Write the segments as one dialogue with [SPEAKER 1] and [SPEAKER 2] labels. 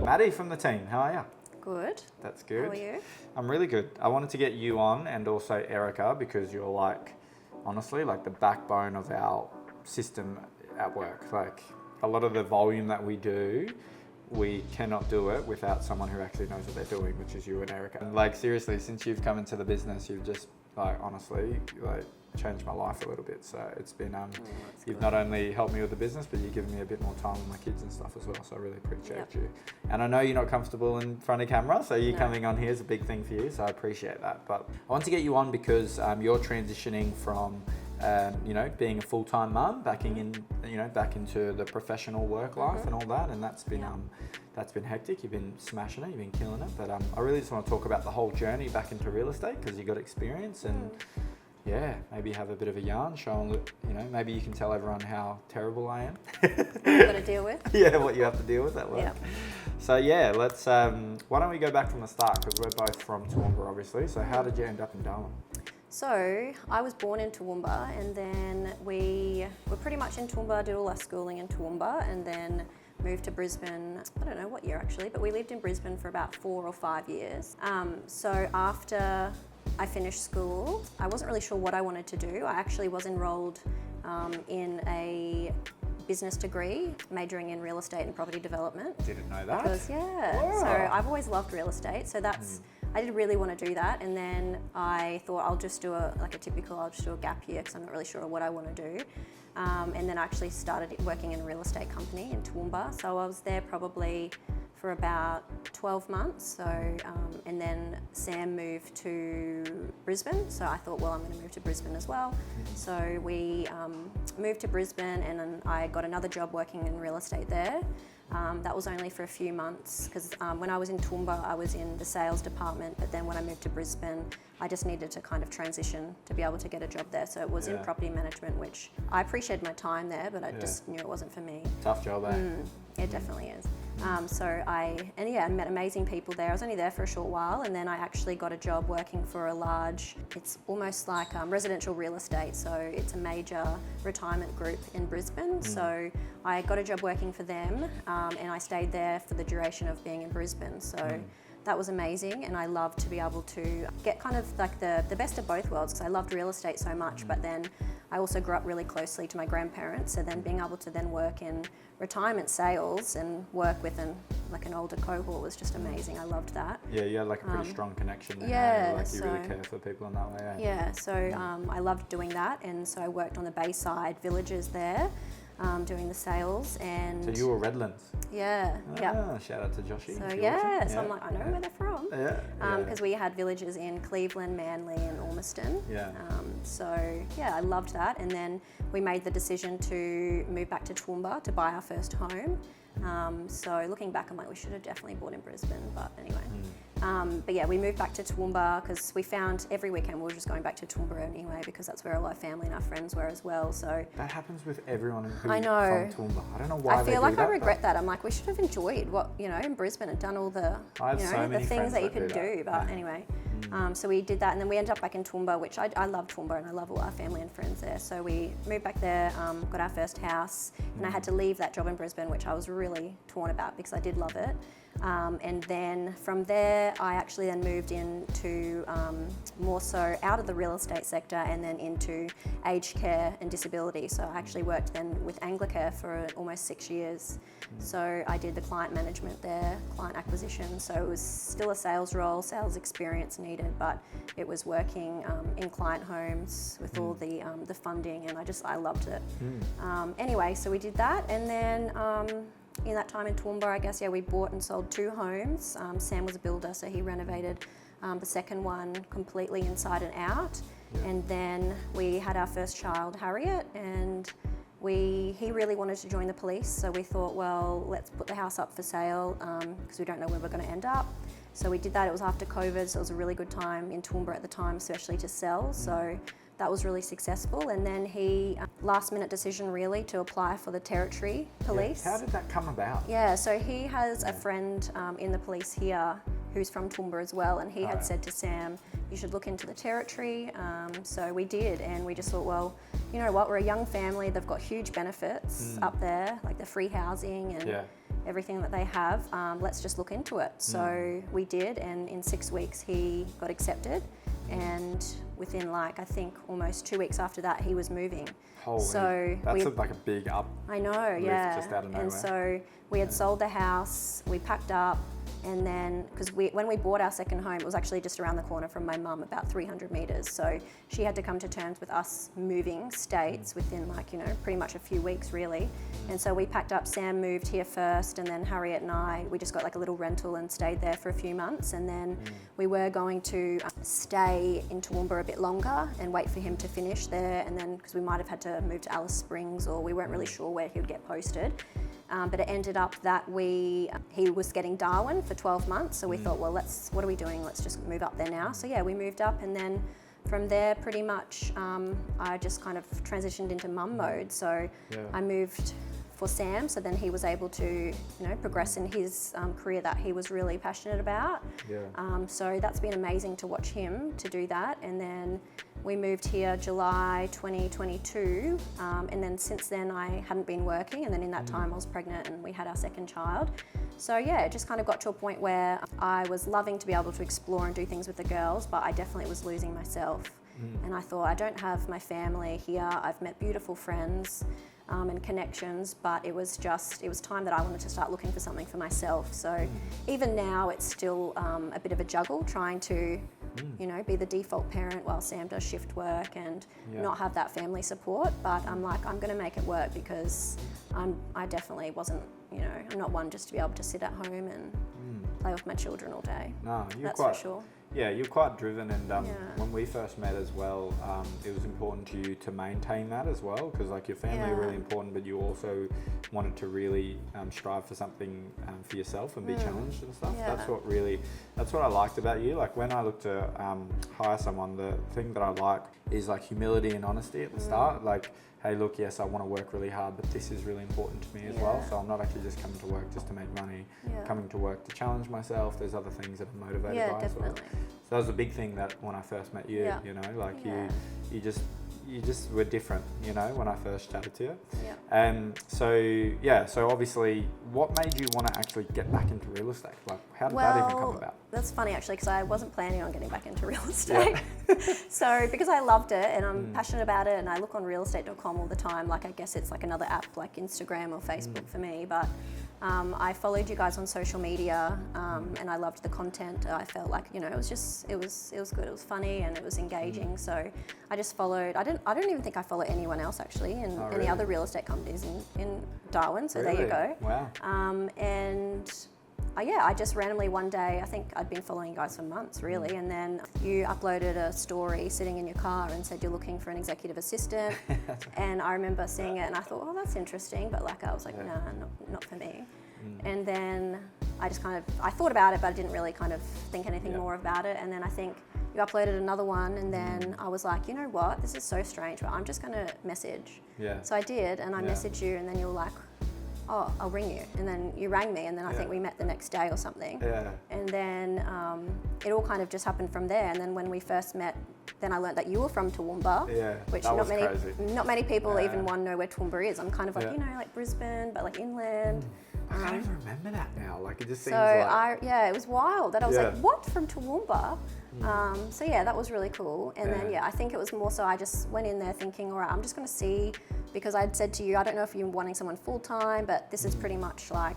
[SPEAKER 1] Maddie from the team. How are you?
[SPEAKER 2] Good.
[SPEAKER 1] That's good.
[SPEAKER 2] How are you?
[SPEAKER 1] I'm really good. I wanted to get you on and also Erika because you're honestly, the backbone of our system at work. Like a lot of the volume that we do, we cannot do it without someone who actually knows what they're doing, which is you and Erika. And seriously, since you've come into the business, you've just honestly changed my life a little bit. So it's been you've not only helped me with the business, but you've given me a bit more time with my kids and stuff as well. So I really appreciate you. And I know you're not comfortable in front of camera, so you coming on here is a big thing for you. So I appreciate that. But I want to get you on because you're transitioning from being a full-time mum back into the professional work life and all that, and that's been hectic. You've been smashing it, you've been killing it. But I really just want to talk about the whole journey back into real estate because you got experience and. Yeah, maybe have a bit of a yarn, maybe you can tell everyone how terrible I am.
[SPEAKER 2] What you've got to deal with.
[SPEAKER 1] Yeah, what you have to deal with at work. Yeah. So let's, why don't we go back from the start because we're both from Toowoomba obviously. So how did you end up in Darwin?
[SPEAKER 2] So I was born in Toowoomba and then we were pretty much in Toowoomba, did all our schooling in Toowoomba and then moved to Brisbane, I don't know what year actually, but we lived in Brisbane for about 4 or 5 years. So after I finished school, I wasn't really sure what I wanted to do. I actually was enrolled in a business degree, majoring in real estate and property development.
[SPEAKER 1] Didn't know that.
[SPEAKER 2] Because,
[SPEAKER 1] Wow.
[SPEAKER 2] So I've always loved real estate, so I did really want to do that, and then I thought I'll just do I'll just do a gap year because I'm not really sure what I want to do. And then I actually started working in a real estate company in Toowoomba, so I was there probably for about 12 months. So, and then Sam moved to Brisbane. So I thought, well, I'm going to move to Brisbane as well. So we moved to Brisbane and then I got another job working in real estate there. That was only for a few months because when I was in Toowoomba, I was in the sales department, but then when I moved to Brisbane, I just needed to kind of transition to be able to get a job there. So it was in property management, which I appreciated my time there, but I just knew it wasn't for me.
[SPEAKER 1] Tough job, eh?
[SPEAKER 2] It definitely is. So I met amazing people there. I was only there for a short while and then I actually got a job working for it's almost like residential real estate. So it's a major retirement group in Brisbane. So I got a job working for them and I stayed there for the duration of being in Brisbane. So that was amazing and I loved to be able to get kind of the best of both worlds because I loved real estate so much, but then I also grew up really closely to my grandparents, so then being able to then work in retirement sales and work with an older cohort was just amazing. I loved that.
[SPEAKER 1] Yeah, you had a pretty strong connection there.
[SPEAKER 2] Yeah,
[SPEAKER 1] you really care for people in that way.
[SPEAKER 2] Yeah, so I loved doing that, and so I worked on the Bayside villages there. Doing the sales and... So
[SPEAKER 1] you were Redlands?
[SPEAKER 2] Yeah.
[SPEAKER 1] Shout out to Joshy.
[SPEAKER 2] So I'm like, I know where they're from. Because we had villages in Cleveland, Manly and Ormiston. I loved that. And then we made the decision to move back to Toowoomba to buy our first home. So looking back, I'm like, we should have definitely bought in Brisbane, but anyway. We moved back to Toowoomba because we found every weekend we were just going back to Toowoomba anyway because that's where all our family and our friends were as well. So
[SPEAKER 1] that happens with everyone who's
[SPEAKER 2] I know.
[SPEAKER 1] from Toowoomba. I don't know why
[SPEAKER 2] I
[SPEAKER 1] they
[SPEAKER 2] feel
[SPEAKER 1] do
[SPEAKER 2] like
[SPEAKER 1] that,
[SPEAKER 2] I regret that. I'm like, we should have enjoyed what, in Brisbane and done all the, the things that you can do. But anyway, so we did that and then we ended up back in Toowoomba, which I love Toowoomba and I love all our family and friends there. So we moved back there, got our first house and I had to leave that job in Brisbane, which I was really torn about because I did love it. And then from there, I actually then moved into more so out of the real estate sector and then into aged care and disability. So I actually worked then with Anglicare for almost 6 years. So I did the client management there, client acquisition. So it was still a sales role, sales experience needed, but it was working in client homes with all the funding, and I loved it. Anyway, so we did that, and then in that time in Toowoomba, I guess, we bought and sold 2 homes. Sam was a builder, so he renovated the second one completely inside and out. And then we had our first child, Harriet, and he really wanted to join the police. So we thought, well, let's put the house up for sale because we don't know where we're going to end up. So we did that. It was after COVID, so it was a really good time in Toowoomba at the time, especially to sell. So that was really successful. And then he, last minute decision really to apply for the Territory Police.
[SPEAKER 1] How did that come about?
[SPEAKER 2] Yeah, so he has a friend in the police here who's from Toowoomba as well, and he had said to Sam, you should look into the Territory. So we did, and we just thought, well, you know what, we're a young family, they've got huge benefits up there, like the free housing and everything that they have. Let's just look into it. So we did, and in 6 weeks he got accepted, and within like I think almost 2 weeks after that he was moving.
[SPEAKER 1] Holy,
[SPEAKER 2] so
[SPEAKER 1] that's like a big up.
[SPEAKER 2] I know, yeah.
[SPEAKER 1] Just out of nowhere.
[SPEAKER 2] And so we had sold the house, we packed up, and then because when we bought our second home, it was actually just around the corner from my mum, about 300 meters. So she had to come to terms with us moving states within like, you know, pretty much a few weeks really. And so we packed up. Sam moved here first, and then Harriet and I, we just got like a little rental and stayed there for a few months. And then we were going to stay in Toowoomba a bit longer and wait for him to finish there. And then because we might have had to move to Alice Springs, or we weren't really sure where he would get posted. But it ended up that he was getting Darwin for 12 months. So we thought, well, what are we doing? Let's just move up there now. So yeah, we moved up, and then from there pretty much I just kind of transitioned into mum mode. So I moved for Sam, so then he was able to, you know, progress in his career that he was really passionate about. So that's been amazing to watch him to do that. And then we moved here July 2022, and then since then I hadn't been working, and then in that time I was pregnant and we had our second child. So yeah, it just kind of got to a point where I was loving to be able to explore and do things with the girls, but I definitely was losing myself. And I thought, I don't have my family here, I've met beautiful friends and connections, but it was time that I wanted to start looking for something for myself. So even now it's still a bit of a juggle, trying to you know, be the default parent while Sam does shift work and not have that family support. But I'm like, I'm going to make it work, because I definitely wasn't, you know, I'm not one just to be able to sit at home and play with my children all day.
[SPEAKER 1] No,
[SPEAKER 2] that's for sure.
[SPEAKER 1] Yeah, you're quite driven, and when we first met as well, it was important to you to maintain that as well, because like your family are really important, but you also wanted to really strive for something for yourself and be challenged and stuff. That's what I liked about you. Like when I look to hire someone, the thing that I like is like humility and honesty at the start. Like, hey, look, yes, I want to work really hard, but this is really important to me as well. So I'm not actually just coming to work just to make money. Coming to work to challenge myself. There's other things that I'm motivated by.
[SPEAKER 2] Definitely.
[SPEAKER 1] So that was a big thing that when I first met you, you know, like you just were different, you know, when I first chatted to you. And so obviously, what made you want to actually get back into real estate? Like, how did that even come about?
[SPEAKER 2] That's funny actually, because I wasn't planning on getting back into real estate. So because I loved it and I'm passionate about it, and I look on realestate.com all the time. Like, I guess it's like another app like Instagram or Facebook for me, but I followed you guys on social media, and I loved the content. I felt like, you know, it was good. It was funny and it was engaging. So I just followed. I don't even think I follow anyone else actually in any other real estate companies in Darwin. So there you go.
[SPEAKER 1] Wow.
[SPEAKER 2] I just randomly one day, I think I'd been following you guys for months really, and then you uploaded a story sitting in your car and said you're looking for an executive assistant. And I remember seeing it and I thought, oh, that's interesting, but like I was like, nah, not for me. And then I just I thought about it, but I didn't really kind of think anything more about it. And then I think you uploaded another one, and then I was like, you know what, this is so strange, but I'm just going to message. So I did, and I messaged you, and then you were like, oh, I'll ring you. And then you rang me, and then I think we met the next day or something. And then it all kind of just happened from there. And then when we first met, then I learned that you were from Toowoomba, which not many people even want to know where Toowoomba is. I'm kind of like, you know, like Brisbane, but like inland.
[SPEAKER 1] I can't even remember that now. Like, it just seems
[SPEAKER 2] it was wild. That I was like, what, from Toowoomba? So yeah, that was really cool. And then I think it was more so I just went in there thinking, all right, I'm just going to see, because I'd said to you, I don't know if you're wanting someone full time, but this is pretty much like,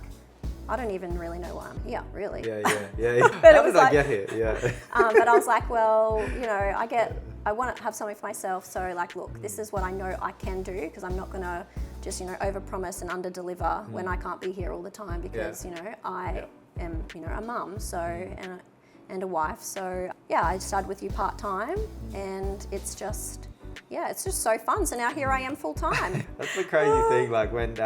[SPEAKER 2] I don't even really know why I'm here, really.
[SPEAKER 1] But how did I get here?
[SPEAKER 2] But I was like, well, you know, I want to have something for myself. So like, look, this is what I know I can do, because I'm not going to just, you know, overpromise and underdeliver when I can't be here all the time, because, you know, I am, you know, a mum, so, and a wife. So yeah, I started with you part-time, and it's just so fun. So now here I am full-time.
[SPEAKER 1] That's the crazy thing, like when,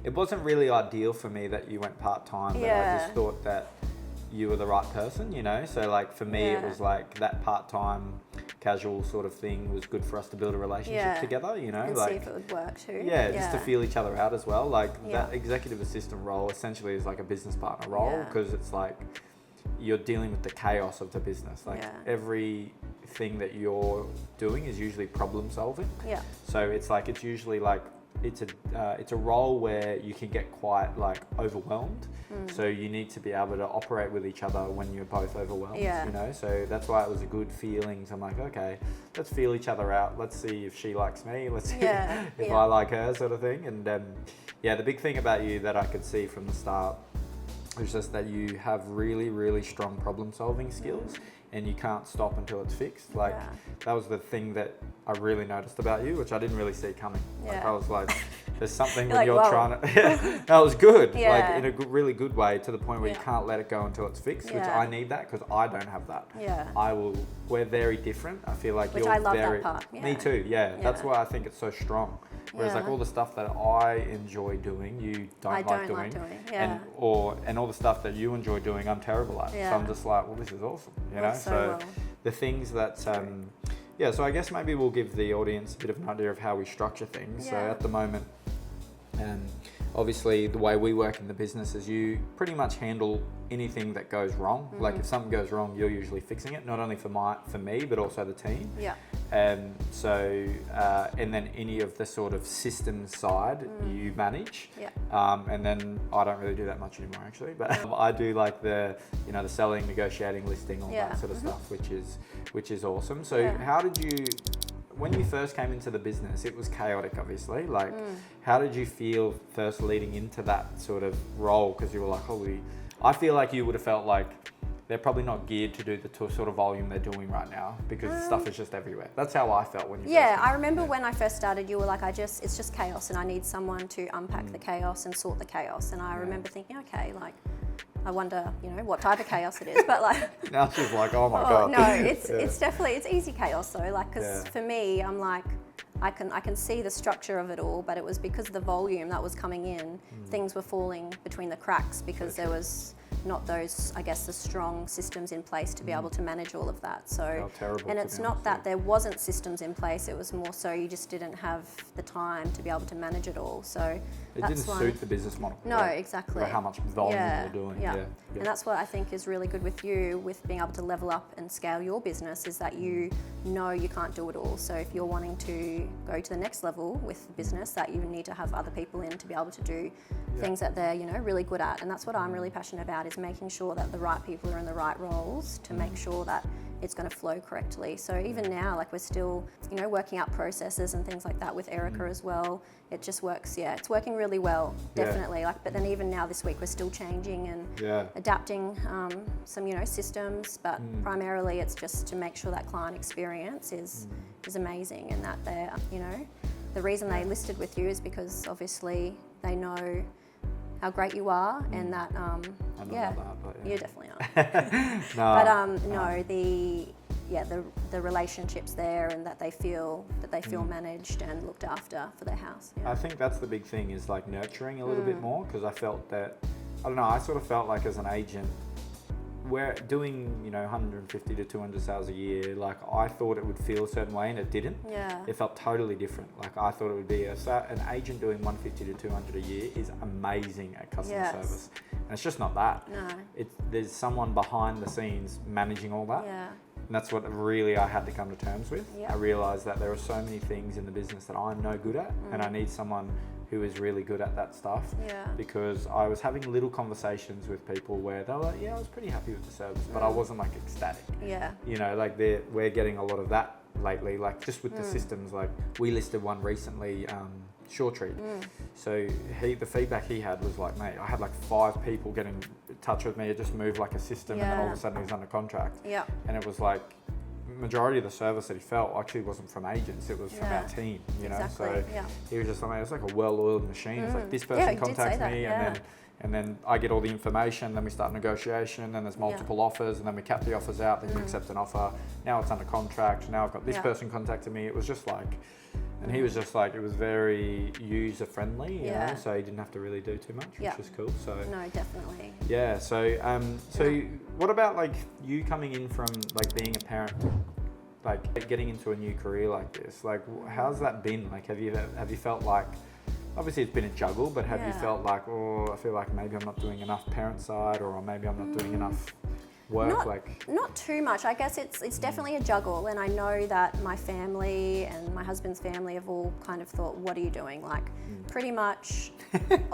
[SPEAKER 1] it wasn't really ideal for me that you went part-time, but I just thought that you were the right person, you know? So like for me, it was like that part-time casual sort of thing was good for us to build a relationship together, you know?
[SPEAKER 2] And
[SPEAKER 1] like,
[SPEAKER 2] see if it would work too.
[SPEAKER 1] Just to feel each other out as well. Like that executive assistant role essentially is like a business partner role, because it's like you're dealing with the chaos of the business. Like everything that you're doing is usually problem solving. So it's like, it's usually like it's a role where you can get quite like overwhelmed. So you need to be able to operate with each other when you're both overwhelmed.
[SPEAKER 2] Yeah.
[SPEAKER 1] You know, so that's why it was a good feeling. So I'm like, okay, let's feel each other out. Let's see if she likes me. Let's see if I like her, sort of thing. And the big thing about you that I could see from the start was just that you have really, really strong problem solving skills. And you can't stop until it's fixed. Like that was the thing that I really noticed about you, which I didn't really see coming. Like I was like, there's something when you're trying to, that was good. Like in a really good way, to the point where you can't let it go until it's fixed, which I need that because I don't have that. We're very different. I feel like
[SPEAKER 2] which
[SPEAKER 1] you're
[SPEAKER 2] I love
[SPEAKER 1] very,
[SPEAKER 2] that part.
[SPEAKER 1] Me too. That's why I think it's so strong. Whereas like all the stuff that I enjoy doing, you don't like doing. And all the stuff that you enjoy doing, I'm terrible at. So I'm just like, well, this is awesome, you know? So the things that, so I guess maybe we'll give the audience a bit of an idea of how we structure things. So at the moment, obviously the way we work in the business is you pretty much handle anything that goes wrong. Like if something goes wrong, you're usually fixing it, not only for me, but also the team. And then any of the sort of systems side you manage. And then I don't really do that much anymore actually, but I do like the selling, negotiating, listing, all that sort of stuff, which is awesome. So how did you, when you first came into the business, it was chaotic obviously. Like how did you feel first leading into that sort of role? Because you were like, I feel like you would have felt like they're probably not geared to do the sort of volume they're doing right now because stuff is just everywhere. That's how I felt when you first came.
[SPEAKER 2] I remember when I first started, you were like, it's just chaos and I need someone to unpack the chaos and sort the chaos. And I remember thinking, okay, like, I wonder, what type of chaos it is, but like...
[SPEAKER 1] Now she's like, oh my God.
[SPEAKER 2] No, it's definitely, it's easy chaos though, like, because for me, I'm like, I can see the structure of it all, but it was because of the volume that was coming in, things were falling between the cracks because there was not those, I guess, the strong systems in place to be able to manage all of that. So, and it's not that there wasn't systems in place, it was more so you just didn't have the time to be able to manage it all. So
[SPEAKER 1] it didn't suit the business model.
[SPEAKER 2] No, exactly.
[SPEAKER 1] How much volume you're doing.
[SPEAKER 2] And that's what I think is really good with you, with being able to level up and scale your business, is that you know you can't do it all. So if you're wanting to go to the next level with the business, that you need to have other people in to be able to do things that they're really good at. And that's what I'm really passionate about, is making sure that the right people are in the right roles to make sure that it's going to flow correctly. So even now, like, we're still, working out processes and things like that with Erika as well. It just works. It's working really well, definitely. Like, but then even now this week, we're still changing and adapting some, systems, but primarily it's just to make sure that client experience is amazing, and that they're, the reason they listed with you is because obviously they know how great you are, and that you definitely are. The relationships there, and that they feel managed and looked after for their house.
[SPEAKER 1] I think that's the big thing, is like nurturing a little bit more, because I felt that, I don't know, I sort of felt like as an agent, we're doing 150 to 200 sales a year, like I thought it would feel a certain way, and it didn't. It felt totally different. Like I thought it would be an agent doing 150 to 200 a year is amazing at customer service, and it's just not that. There's someone behind the scenes managing all that. And that's what really I had to come to terms with. I realized that there are so many things in the business that I'm no good at, and I need someone who is really good at that stuff. Because I was having little conversations with people where they were like, I was pretty happy with the service, but I wasn't like ecstatic. Like we're getting a lot of that lately, like just with the systems. Like we listed one recently, Short Tree. So the feedback he had was like, mate, I had like 5 people getting in touch with me. It just moved like a system, and then all of a sudden he was under contract. And it was like, majority of the service that he felt actually wasn't from agents, it was from our team, so he was just like, it's like a well-oiled machine. It's like this person contacts me, and then I get all the information, then we start negotiation, then there's multiple offers, and then we cap the offers out, then you accept an offer, now it's under contract, now I've got this person contacting me. It was just like, and he was just like, it was very user friendly, you know, so he didn't have to really do too much, which was cool. So
[SPEAKER 2] no, definitely.
[SPEAKER 1] So what about like you coming in from like being a parent, like getting into a new career like this? Like how's that been? Like have you felt like, obviously it's been a juggle, but have you felt like, I feel like maybe I'm not doing enough parent side, or maybe I'm not doing enough work?
[SPEAKER 2] Not too much. I guess it's definitely a juggle, and I know that my family and my husband's family have all kind of thought, what are you doing? Like pretty much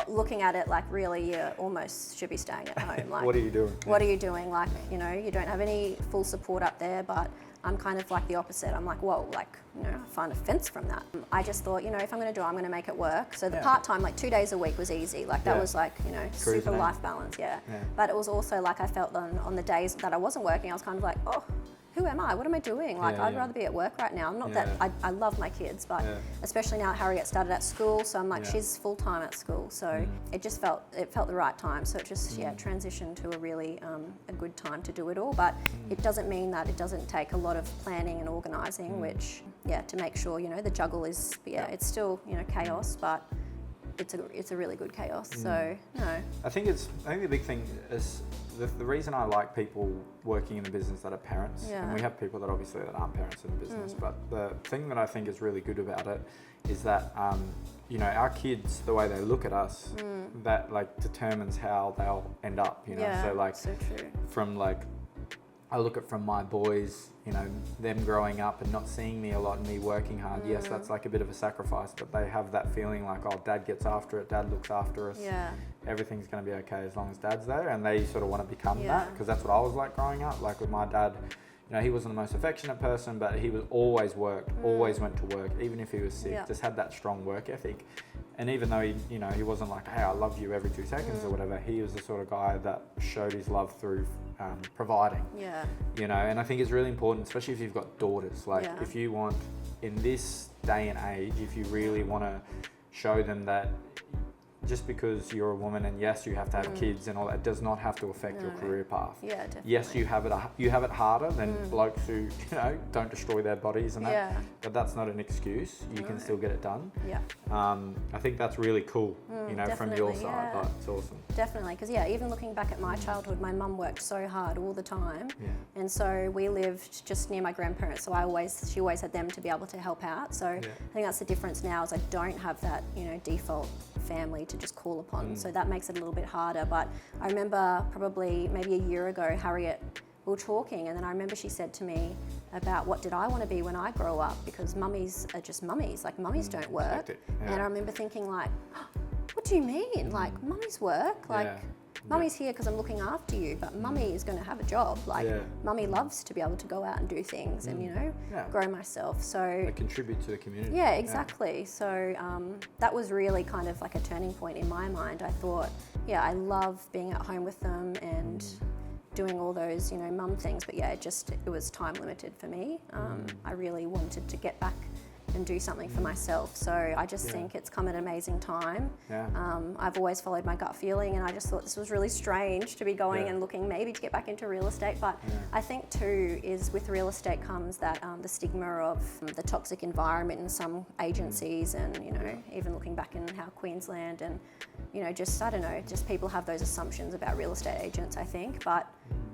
[SPEAKER 2] looking at it like really you almost should be staying at home. Like
[SPEAKER 1] what are you doing?
[SPEAKER 2] What are you doing? Like, you know, you don't have any full support up there, but I'm kind of like the opposite. I'm like, whoa, like, you know, I find offense from that. I just thought, you know, if I'm going to do it, I'm going to make it work. So the part-time, like 2 days a week was easy. Like that was like, you know, super life balance, But it was also like I felt on the days that I wasn't working, I was kind of like, oh, who am I? What am I doing? Like, I'd rather be at work right now. Not that I love my kids, but especially now that Harriet started at school, so I'm like, she's full-time at school. So it just felt the right time. So it just, transitioned to a really a good time to do it all. But it doesn't mean that it doesn't take a lot of planning and organising, which, to make sure, you know, the juggle is, it's still, you know, chaos, but it's a really good chaos. So, no.
[SPEAKER 1] I think the big thing is the reason I like people working in the business that are parents, and we have people that obviously that aren't parents in the business, but the thing that I think is really good about it is that, you know, our kids, the way they look at us, that like determines how they'll end up, you know? So like,
[SPEAKER 2] so true.
[SPEAKER 1] From like, I look at from my boys, you know, them growing up and not seeing me a lot and me working hard. Yes, that's like a bit of a sacrifice, but they have that feeling like, oh, dad gets after it, dad looks after us.
[SPEAKER 2] Yeah.
[SPEAKER 1] Everything's going to be okay as long as dad's there. And they sort of want to become that, because that's what I was like growing up. Like with my dad, you know, he wasn't the most affectionate person, but he was always worked, always went to work, even if he was sick, just had that strong work ethic. And even though he wasn't like, hey, I love you every 2 seconds or whatever, he was the sort of guy that showed his love through providing. Yeah. You know, and I think it's really important, especially if you've got daughters. Like if you want, in this day and age, if you really want to show them that just because you're a woman and yes, you have to have kids and all that, does not have to affect your career path. Yeah, definitely. Yes, you have it harder than blokes who, you know, don't destroy their bodies and that, but that's not an excuse. You can still get it done. Yeah. I think that's really cool, you know, from your side. Like, it's awesome.
[SPEAKER 2] Definitely, because even looking back at my childhood, my mum worked so hard all the time, and so we lived just near my grandparents. So she always had them to be able to help out. So I think that's the difference now, is I don't have that, you know, default family to just call upon, so that makes it a little bit harder. But I remember probably maybe a year ago, Harriet, we were talking, and then I remember she said to me about what did I want to be when I grow up, because mummies are just mummies, like mummies don't work. And I remember thinking like, oh, what do you mean? Like mummies work? Like mummy's here because I'm looking after you, but mummy is going to have a job. Like mummy loves to be able to go out and do things and, you know, grow myself. So
[SPEAKER 1] they contribute to the community.
[SPEAKER 2] Yeah, exactly. So that was really kind of like a turning point in my mind. I thought, I love being at home with them and doing all those, you know, mum things. But it was time limited for me. I really wanted to get back and do something for myself. So I just think it's come at an amazing time. I've always followed my gut feeling, and I just thought this was really strange to be going and looking maybe to get back into real estate. But I think too is with real estate comes that the stigma of the toxic environment in some agencies, and, you know, even looking back in how Queensland and, you know, just, I don't know, just people have those assumptions about real estate agents, I think. But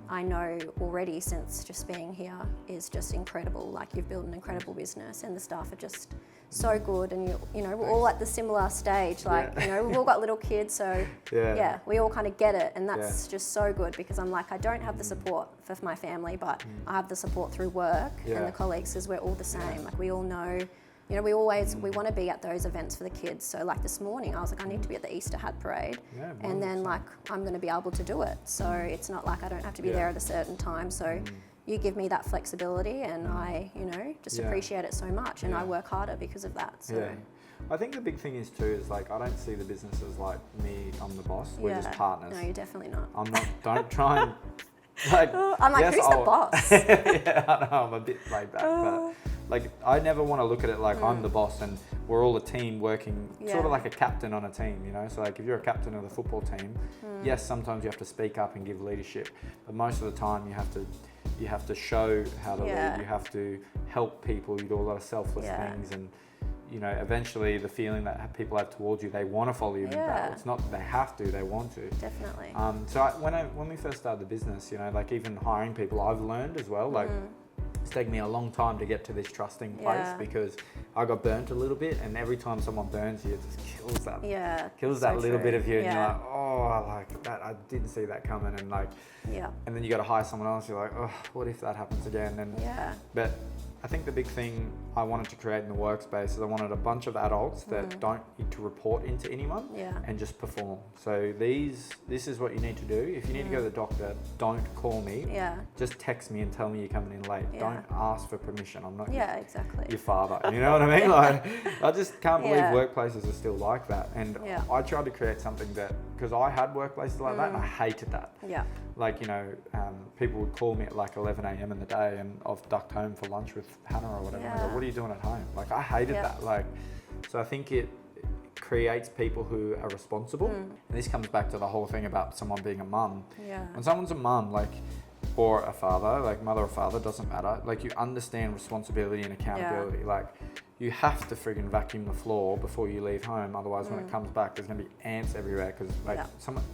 [SPEAKER 2] I know already, since just being here, is just incredible. Like, you've built an incredible business and the staff are just so good, and you know, we're all at the similar stage. Like, you know, we've all got little kids, so we all kind of get it, and that's just so good, because I'm like, I don't have the support for my family, but I have the support through work and the colleagues, because we're all the same. Like, we all know. You know, we want to be at those events for the kids. So like this morning, I was like, I need to be at the Easter hat parade, and then like I'm going to be able to do it. So it's not like I don't have to be there at a certain time. So you give me that flexibility, and I, you know, just appreciate it so much, and I work harder because of that. So.
[SPEAKER 1] I think the big thing is too is like, I don't see the business as like me, I'm the boss. We're just partners.
[SPEAKER 2] No, you're definitely not.
[SPEAKER 1] I'm not. Don't try and. Like,
[SPEAKER 2] I'm like, who's the boss?
[SPEAKER 1] I know, I'm a bit laid back, but like, I never want to look at it like I'm the boss and we're all a team working, sort of like a captain on a team, you know? So like, if you're a captain of the football team, yes, sometimes you have to speak up and give leadership, but most of the time you have to show how to lead, you have to help people, you do a lot of selfless things, and you know, eventually the feeling that people have towards you, they want to follow you in battle. It's not they have to, they want to.
[SPEAKER 2] Definitely.
[SPEAKER 1] So when we first started the business, you know, like even hiring people, I've learned as well, like it's taken me a long time to get to this trusting place because I got burnt a little bit, and every time someone burns you, it just kills that little bit of you, and you're like, oh, like that, I didn't see that coming, and like, and then you got to hire someone else. You're like, oh, what if that happens again? And but I think the big thing I wanted to create in the workspace is I wanted a bunch of adults that don't need to report into anyone and just perform. So this is what you need to do. If you need to go to the doctor, don't call me. Just text me and tell me you're coming in late. Don't ask for permission. I'm not your father. You know what I mean? Like, I just can't believe workplaces are still like that. And I tried to create something that, because I had workplaces like that and I hated that. Like, you know, people would call me at like 11 a.m. in the day, and I've ducked home for lunch with Hannah or whatever. And I go, what are you doing at home? Like, I hated that. Like, so I think it creates people who are responsible. And this comes back to the whole thing about someone being a mum. When someone's a mum, like, or a father, like mother or father, doesn't matter. Like, you understand responsibility and accountability. Like, you have to friggin' vacuum the floor before you leave home. Otherwise, when it comes back, there's gonna be ants everywhere, because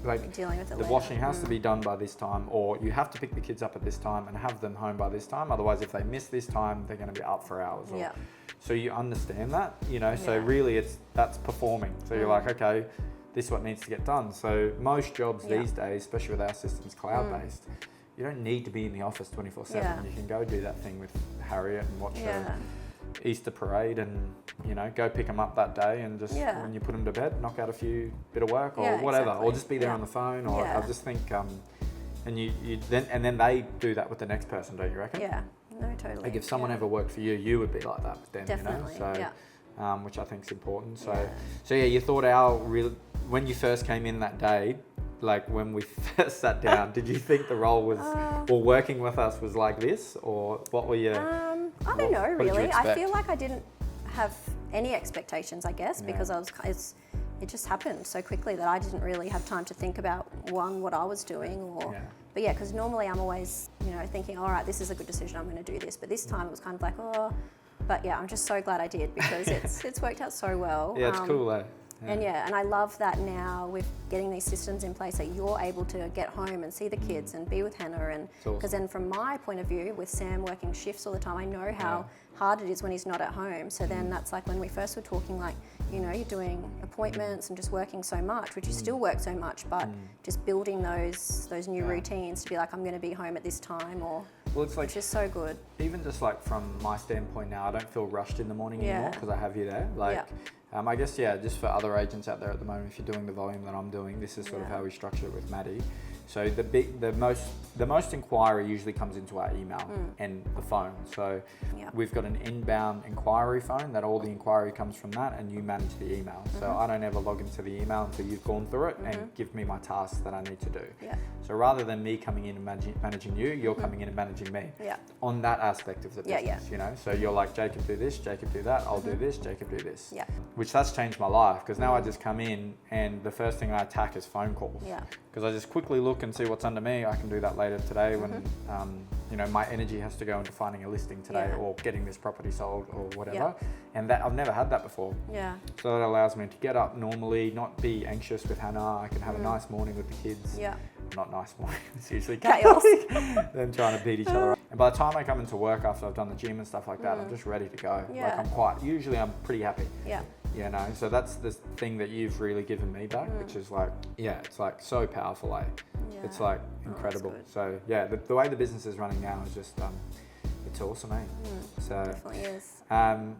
[SPEAKER 1] like
[SPEAKER 2] dealing with
[SPEAKER 1] the washing has to be done by this time, or you have to pick the kids up at this time and have them home by this time. Otherwise, if they miss this time, they're gonna be up for hours. So you understand that, you know. So really, that's performing. So you're like, okay, this is what needs to get done. So most jobs these days, especially with our systems cloud-based, you don't need to be in the office 24/7. You can go do that thing with Harriet and watch the Easter parade, and, you know, go pick them up that day, and just when you put them to bed, knock out a few bit of work or whatever, or just be there on the phone. Or I just think, and you then they do that with the next person, don't you reckon?
[SPEAKER 2] Yeah, no, totally.
[SPEAKER 1] Like, if someone ever worked for you, you would be like that with them.
[SPEAKER 2] Definitely,
[SPEAKER 1] you know. So, which I think is important. So you thought when you first came in that day, like when we first sat down, did you think the role was, or working with us was like this, or what were you?
[SPEAKER 2] I don't know, really. I feel like I didn't have any expectations, I guess, because it just happened so quickly that I didn't really have time to think about what I was doing, or. But yeah, because normally I'm always, you know, thinking, all right, this is a good decision, I'm going to do this. But this time it was kind of like, oh. But yeah, I'm just so glad I did, because it's worked out so well.
[SPEAKER 1] Yeah, it's cool though.
[SPEAKER 2] And and I love that now with getting these systems in place that you're able to get home and see the kids and be with Hannah. And because then from my point of view, with Sam working shifts all the time, I know how hard it is when he's not at home. So then that's like when we first were talking, like, you know, you're doing appointments and just working so much, which you still work so much, but just building those new routines to be like, I'm going to be home at this time, or
[SPEAKER 1] it's like,
[SPEAKER 2] which is so good.
[SPEAKER 1] Even just like from my standpoint now, I don't feel rushed in the morning anymore, because I have you there. Like, I guess, just for other agents out there at the moment, if you're doing the volume that I'm doing, this is sort of how we structure it with Maddie. So the most inquiry usually comes into our email and the phone. So we've got an inbound inquiry phone that all the inquiry comes from that, and you manage the email. So I don't ever log into the email until you've gone through it and give me my tasks that I need to do. So rather than me coming in and managing you, you're coming in and managing me on that aspect of the business, you know. So you're like, Jacob do this, Jacob do that, I'll do this, Jacob do this. Which that's changed my life, because now I just come in and the first thing I attack is phone calls. Because I just quickly look and see what's under me. I can do that later today when, you know, my energy has to go into finding a listing today or getting this property sold or whatever. And that I've never had that before. So that allows me to get up normally, not be anxious with Hannah. I can have a nice morning with the kids. Not nice morning, it's usually chaos. Them trying to beat each other up. And by the time I come into work after I've done the gym and stuff like that, I'm just ready to go. Like, usually I'm pretty happy. You know, so that's the thing that you've really given me back, which is like, it's like so powerful, it's like incredible. So the way the business is running now is just, it's awesome, So,
[SPEAKER 2] definitely is.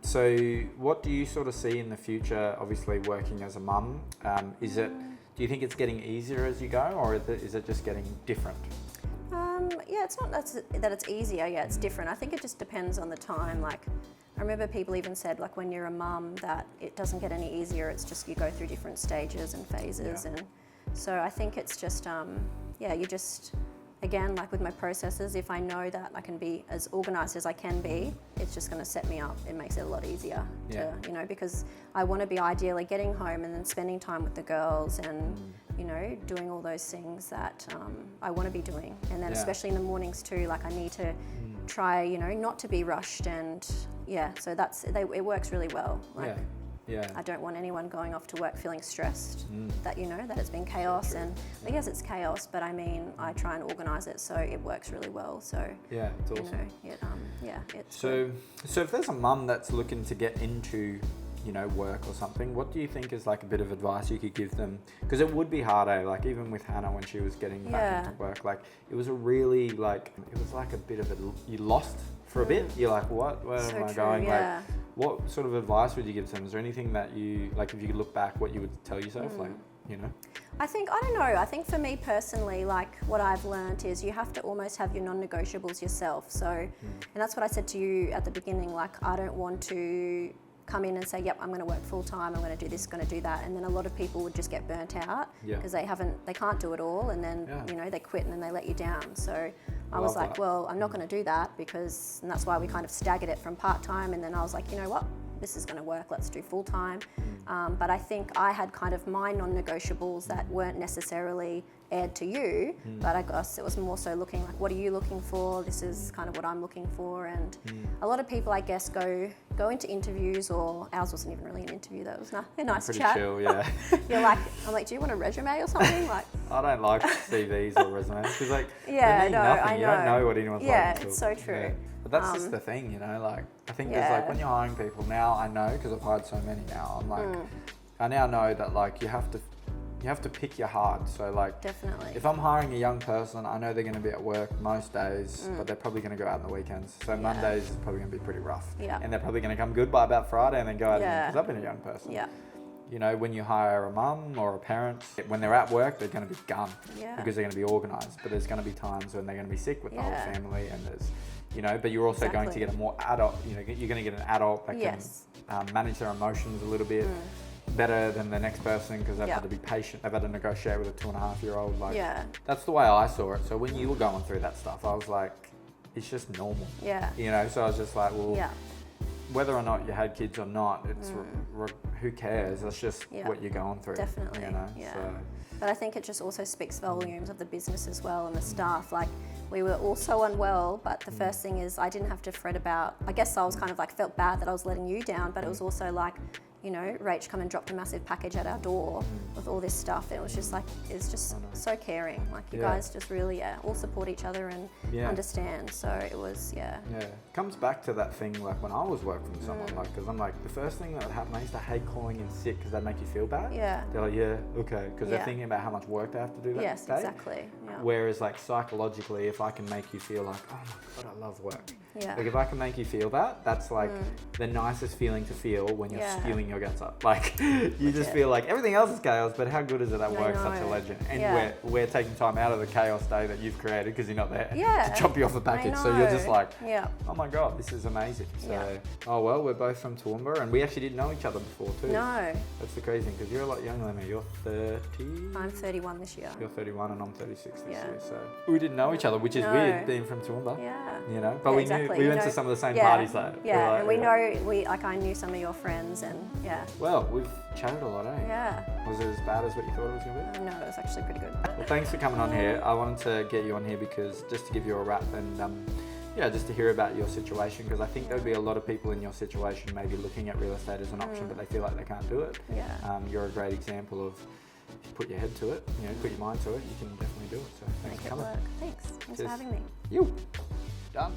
[SPEAKER 1] So what do you sort of see in the future, obviously working as a mum? Do you think it's getting easier as you go, or is it just getting different?
[SPEAKER 2] It's not that it's easier, it's different. I think it just depends on the time. Like, I remember people even said, like, when you're a mum, that it doesn't get any easier, it's just you go through different stages and phases. And so I think it's just, you just, again, like with my processes, if I know that I can be as organised as I can be, it's just going to set me up. It makes it a lot easier to, you know, because I want to be ideally getting home and then spending time with the girls and, you know, doing all those things that I want to be doing. And then especially in the mornings too, like I need to try, you know, not to be rushed, and so it works really well. Like, I don't want anyone going off to work feeling stressed that, you know, that it's been chaos. And I guess it's chaos, but I mean, I try and organise it so it works really well. So
[SPEAKER 1] yeah, it's awesome.
[SPEAKER 2] You know, it's
[SPEAKER 1] so if there's a mum that's looking to get into, you know, work or something, what do you think is like a bit of advice you could give them? Because it would be hard, like even with Hannah when she was getting back into work, like it was a really like, it was like a bit of you lost for a bit. You're like, where am I going? Like, what sort of advice would you give them? Is there anything that you, like if you could look back, what you would tell yourself, like, you know?
[SPEAKER 2] I don't know. I think for me personally, like what I've learned is you have to almost have your non-negotiables yourself. So, and that's what I said to you at the beginning, like I don't want to come in and say, yep, I'm going to work full time, I'm going to do this, going to do that. And then a lot of people would just get burnt out because they can't do it all. And then, you know, they quit and then they let you down. So I was like, well, I'm not going to do that and that's why we kind of staggered it from part-time. And then I was like, you know what, this is going to work, let's do full-time. But I think I had kind of my non-negotiables that weren't necessarily aired to you, but I guess it was more so looking like, what are you looking for? This is kind of what I'm looking for. And a lot of people, I guess, go into interviews, or ours wasn't even really an interview, that was a nice
[SPEAKER 1] pretty
[SPEAKER 2] chat.
[SPEAKER 1] Chill, yeah.
[SPEAKER 2] I'm like, do you want a resume or something? Like,
[SPEAKER 1] I don't like CVs or resumes because like
[SPEAKER 2] I
[SPEAKER 1] nothing.
[SPEAKER 2] know.
[SPEAKER 1] You don't know what anyone's like.
[SPEAKER 2] Yeah, it's so true.
[SPEAKER 1] Yeah. But that's just the thing, you know, like I think there's like when you're hiring people now, I know because I've hired so many now, I'm like, I now know that like you have to pick your hard. So like,
[SPEAKER 2] definitely.
[SPEAKER 1] If I'm hiring a young person, I know they're going to be at work most days, but they're probably going to go out on the weekends. So Mondays is probably going to be pretty rough. Yeah. And they're probably going to come good by about Friday and then go out again because I've been a young person.
[SPEAKER 2] Yeah.
[SPEAKER 1] You know, when you hire a mum or a parent, when they're at work, they're going to be gone because they're going to be organised. But there's going to be times when they're going to be sick with the whole family, and there's, you know, but you're also going to get a more adult, you know, you're going to get an adult that can manage their emotions a little bit better than the next person because they've had to be patient. They've had to negotiate with a 2.5-year-old. Like, that's the way I saw it. So when you were going through that stuff, I was like, it's just normal. Yeah. You know, so I was just like, well, whether or not you had kids or not, it's who cares? That's just what you're going through.
[SPEAKER 2] Definitely.
[SPEAKER 1] You know?
[SPEAKER 2] So. But I think it just also speaks volumes of the business as well and the staff. Like, we were all so unwell, but the first thing is I didn't have to fret about, I guess I was kind of like felt bad that I was letting you down, but it was also like, you know, Rach come and dropped a massive package at our door with all this stuff. It was just like, it's just so caring. Like you guys just really, all support each other and understand. So it was, Yeah. It
[SPEAKER 1] comes back to that thing like when I was working with someone, like, because I'm like, the first thing that would happen, I used to hate calling in sick because that'd make you feel bad. Yeah. They're like, okay. Because they're thinking about how much work they have to do that day.
[SPEAKER 2] Yes, exactly. Yeah.
[SPEAKER 1] Whereas like psychologically, if I can make you feel like, oh my God, I love work. Yeah. Like if I can make you feel that, that's like the nicest feeling to feel when you're spewing your guts up. Like you just feel like everything else is chaos, but how good is it at work? Such a legend. And we're taking time out of the chaos day that you've created because you're not there to chop you off the package. So you're just like, oh my God, this is amazing. So, oh well, we're both from Toowoomba and we actually didn't know each other before too.
[SPEAKER 2] No.
[SPEAKER 1] That's the crazy thing because you're a lot younger than me. You're 30?
[SPEAKER 2] I'm 31 this year.
[SPEAKER 1] You're 31 and I'm 36 this year. So we didn't know each other, which is weird being from Toowoomba.
[SPEAKER 2] Yeah.
[SPEAKER 1] You know, but we went to some of the same parties though.
[SPEAKER 2] Yeah, and we know, I knew some of your friends and
[SPEAKER 1] Well, we've chatted a lot, eh?
[SPEAKER 2] Yeah.
[SPEAKER 1] Was it as bad as what you thought it was going to be?
[SPEAKER 2] No, it was actually pretty good.
[SPEAKER 1] Well, thanks for coming on here. I wanted to get you on here because just to give you a wrap and just to hear about your situation, because I think there'd be a lot of people in your situation maybe looking at real estate as an option, but they feel like they can't do it. Yeah. You're a great example of if you put your head to it, you know, put your mind to it, you can definitely do it. So thanks for coming.
[SPEAKER 2] Thanks for having me.
[SPEAKER 1] You. Done.